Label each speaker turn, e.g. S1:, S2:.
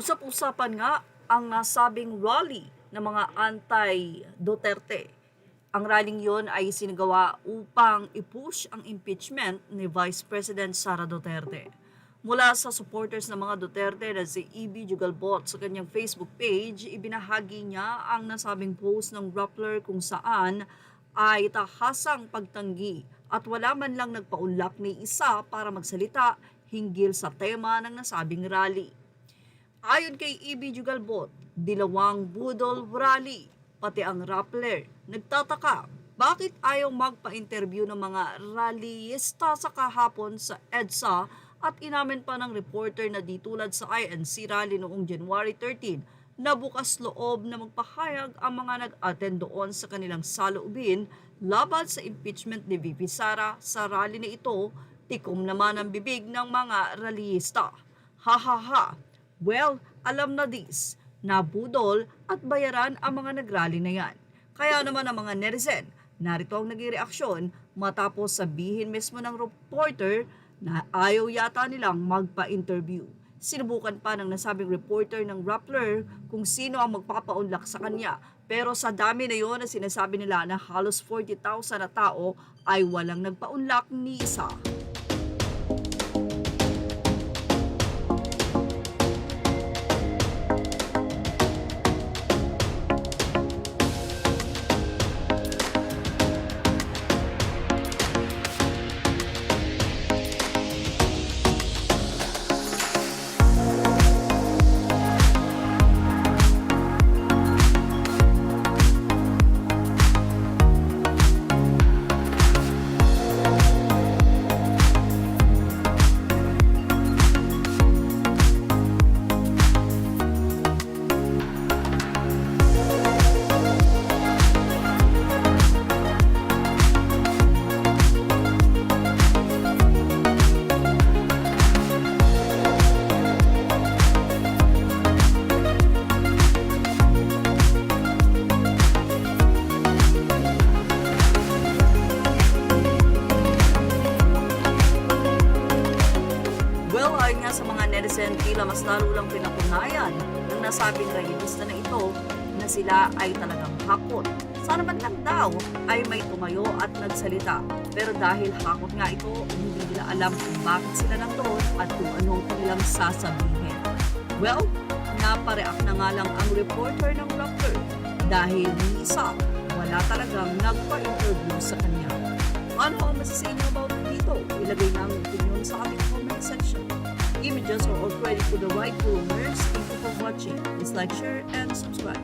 S1: Usap-usapan nga ang nasabing rally ng mga anti-Duterte. Ang rallying yon ay sinagawa upang i-push ang impeachment ni Vice President Sara Duterte. Mula sa supporters ng mga Duterte na si E.B. Jugalbot sa kanyang Facebook page, ibinahagi niya ang nasabing post ng Rappler kung saan ay tahasang pagtanggi at wala man lang nagpaunlak ni isa para magsalita hinggil sa tema ng nasabing rally. Ayon kay E.B. Jugalbot, dilawang budol rally, pati ang Rappler nagtataka bakit ayaw magpa-interview ng mga rallyista sa kahapon sa EDSA at inamin pa ng reporter na di tulad sa INC rally noong January 13 na bukas loob na magpahayag ang mga nag-attend doon sa kanilang saloobin laban sa impeachment ni VP Sara. Sa rally na ito, tikom naman ang bibig ng mga rallyista. Ha ha ha! Well, alam na this, nabudol at bayaran ang mga nagrally na yan. Kaya naman ang mga netizen, narito ang naging-reaksyon matapos sabihin mismo ng reporter na ayaw yata nilang magpa-interview. Sinubukan pa ng nasabing reporter ng Rappler kung sino ang magpapaunlak sa kanya. Pero sa dami na yon na sinasabi nila na halos 40,000 na tao ay walang nagpaunlak ni isa. Ayon nga sa mga netizen, tila mas lalo lang pinatunayan ng nasabing rallyista na ito na sila ay talagang hakot. Sana man lang daw ay may tumayo at nagsalita. Pero dahil hakot nga ito, hindi nila alam kung bakit sila nandoon at kung anong kanilang sasabihin. Well, napareact na nga lang ang reporter ng Rappler dahil ni isa wala talagang nagpa-interview sa kanya. Ano ang masasabi about dito? Ilagay na ang opinion sa aming comment section. Images are all credit to the right rumors. Thank you for watching. Please like, share, and subscribe.